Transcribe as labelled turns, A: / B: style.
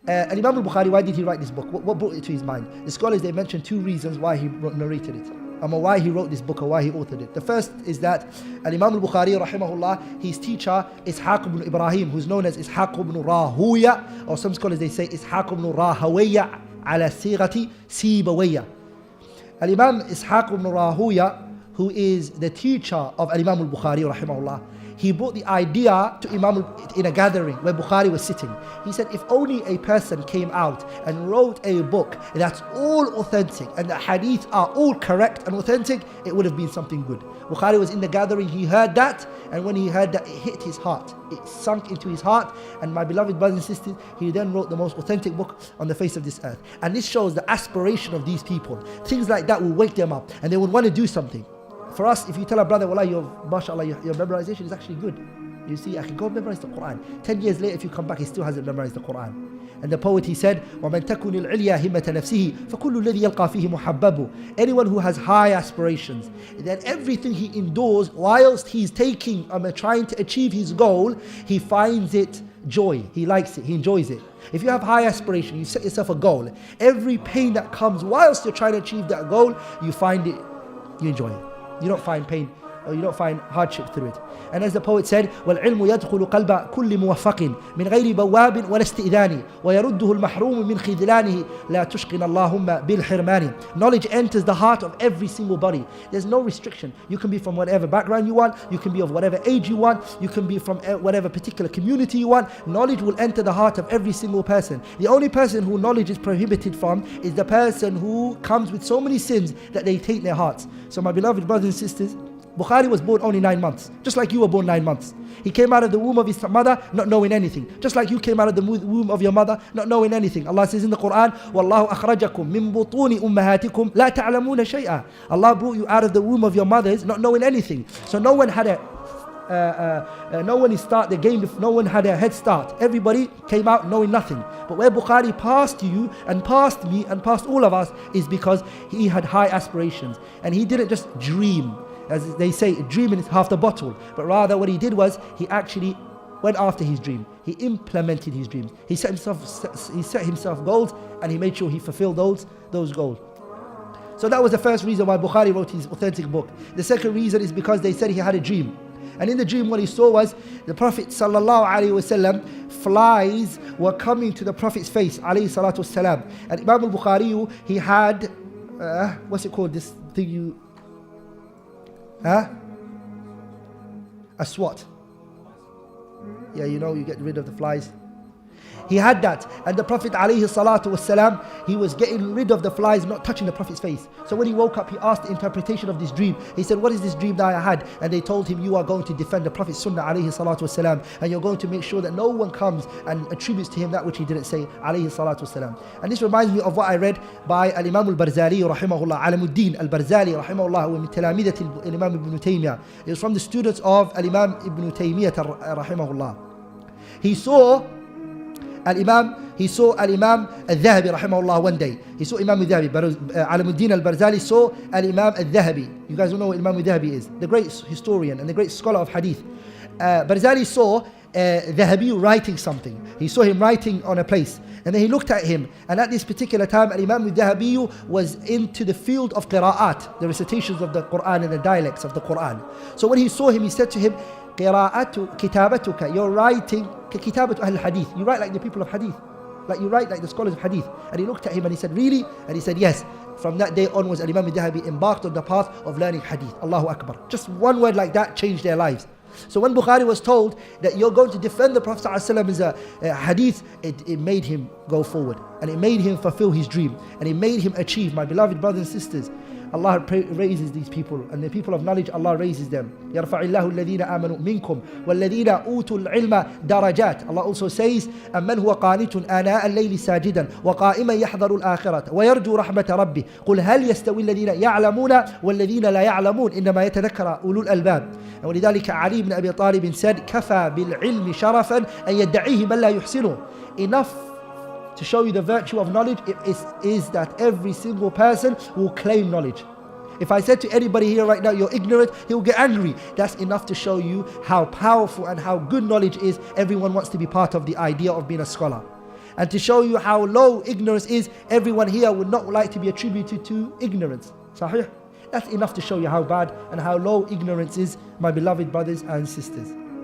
A: And Imam al-Bukhari, why did he write this book? What brought it to his mind? The scholars, they mentioned two reasons why he narrated it. Why he wrote this book or why he authored it. The first is that Imam al-Bukhari, rahimahullah, his teacher, Ishaq ibn Ibrahim, who's known as Ishaq ibn Rahuya, or some scholars, they say Ishaq ibn Rahawaya, ala sighati Sibawaya. Imam Ishaq ibn Rahuya, who is the teacher of Imam al-Bukhari, rahimahullah, he brought the idea to Imam in a gathering where Bukhari was sitting. He said, if only a person came out and wrote a book that's all authentic and the hadith are all correct and authentic, it would have been something good. Bukhari was in the gathering, he heard that, and when he heard that, it hit his heart. It sunk into his heart, and my beloved brothers and sisters, he then wrote the most authentic book on the face of this earth. And this shows the aspiration of these people. Things like that will wake them up, and they would want to do something. For us, if you tell a brother, wallah, mashallah, your memorization is actually good. You see, I can go memorize the Quran. 10 years later, if you come back, he still hasn't memorized the Quran. And the poet, he said, وَمَنْ تَكُنِ الْعِلْيَا هِمَّةَ نَفْسِهِ فَكُلُّ الَّذِي يَلْقَى فِيهِ مُحَبَّبُ. Anyone who has high aspirations, then everything he endures whilst he's taking, trying to achieve his goal, he finds it joy. He likes it. He enjoys it. If you have high aspiration, you set yourself a goal. Every pain that comes whilst you're trying to achieve that goal, you find it, you enjoy it. You don't find pain or you don't find hardship through it. And as the poet said, وَالْعِلْمُ يَدْخُلُ قَلْبَ كُلِّ مُوَفَّقٍ مِنْ غَيْرِ بَوَّابٍ وَلَا اسْتِئْذَانٍ وَيَرُدُّهُ الْمَحْرُومُ مِنْ خِذْلَانِهِ لَا تُشْقِنَ اللَّهُمَّ بِالْحِرْمَانِ. Knowledge enters the heart of every single body. There's no restriction. You can be from whatever background you want. You can be of whatever age you want. You can be from whatever particular community you want. Knowledge will enter the heart of every single person. The only person who knowledge is prohibited from is the person who comes with so many sins that they taint their hearts. So my beloved brothers and sisters, Bukhari was born only 9 months, just like you were born 9 months. He came out of the womb of his mother not knowing anything, just like you came out of the womb of your mother not knowing anything. Allah says in the Quran, وَاللَّهُ أَخْرَجَكُم مِّن بُطُونِ أُمَّهَاتِكُمْ لَا تَعْلَمُونَ شَيْئًا. Allah brought you out of the womb of your mothers not knowing anything. So no one had no one had a head start. Everybody came out knowing nothing. But where Bukhari passed you and passed me and passed all of us is because he had high aspirations. And he didn't just dream. As they say, dreaming is half the bottle. But rather what he did was, he actually went after his dream. He implemented his dreams. He set himself goals, and he made sure he fulfilled those goals. So that was the first reason why Bukhari wrote his authentic book. The second reason is because they said he had a dream. And in the dream what he saw was the Prophet ﷺ, flies were coming to the Prophet's face, alayhi salatu wasalam. And Imam al-Bukhari, he had, what's it called, this thing you... A swat. Yeah, you know, you get rid of the flies. He had that, and the Prophet ﷺ, he was getting rid of the flies, not touching the Prophet's face. So when he woke up, he asked the interpretation of this dream. He said, what is this dream that I had? And they told him, you are going to defend the Prophet's sunnah ﷺ, and you're going to make sure that no one comes and attributes to him that which he didn't say ﷺ. And this reminds me of what I read by Al-Imam al-Barzali rahimahullah, Alamuddin al-Barzali rahimahullah, min talamidat al-Imam ibn Taymiyyah. It was from the students of Al-Imam ibn Taymiyyah rahimahullah. He saw Al-Imam al-Dhahabi rahimahullah one day. He saw Imam al-Dhahabi, Alamuddin al-Barzali saw Al-Imam al-Dhahabi. You guys don't know what Imam al-Dhahabi is, the great historian and the great scholar of hadith. Barzali saw Dhahabi writing something. He saw him writing on a place, and then he looked at him, and at this particular time Imam al-Dhahabi was into the field of qira'at, the recitations of the Quran and the dialects of the Quran. So when he saw him, he said to him, kitabatuka, you're writing kitabatu ahl hadith. You write like the people of hadith, like you write like the scholars of hadith. And he looked at him and he said, really? And he said, yes. From that day onwards, Imam al-Dhahabi embarked on the path of learning hadith. Allahu Akbar. Just one word like that changed their lives. So when Bukhari was told that you're going to defend the Prophet ﷺ as a hadith, it made him go forward, and it made him fulfill his dream, and it made him achieve. My beloved brothers and sisters, Allah raises these people, and the people of knowledge, Allah raises them. يَرْفَعِ اللَّهُ الَّذِينَ آمَنُوا مِنْكُمْ وَالَّذِينَ أُوتُوا الْعِلْمَ دَرَجَاتٍ. Allah also says, أَمَّنْ هُوَ قَانِتٌ آنَاءَ اللَّيْلِ سَاجِدًا وَقَائِمًا يَحْذَرُ الْآخِرَةَ وَيَرْجُو رَحْمَةَ رَبِّهِ قُلْ هَلْ يَسْتَوِي الَّذِينَ يَعْلَمُونَ وَالَّذِينَ لَا يَعْلَمُونَ إِنَّمَا يَتَذَكَّرُ أُولُو الْأَلْبَابِ. وَلِذَلِكَ عَلِي بن أبي طالب said, كَفَى بِالْعِلْمِ شَرَفًا أَن يَدَّعِيهِ مَنْ لَا يُحْسِنُهُ. Enough to show you the virtue of knowledge is that every single person will claim knowledge. If I said to anybody here right now, you're ignorant, he'll get angry. That's enough to show you how powerful and how good knowledge is. Everyone wants to be part of the idea of being a scholar. And to show you how low ignorance is, everyone here would not like to be attributed to ignorance. Sahih? That's enough to show you how bad and how low ignorance is, my beloved brothers and sisters.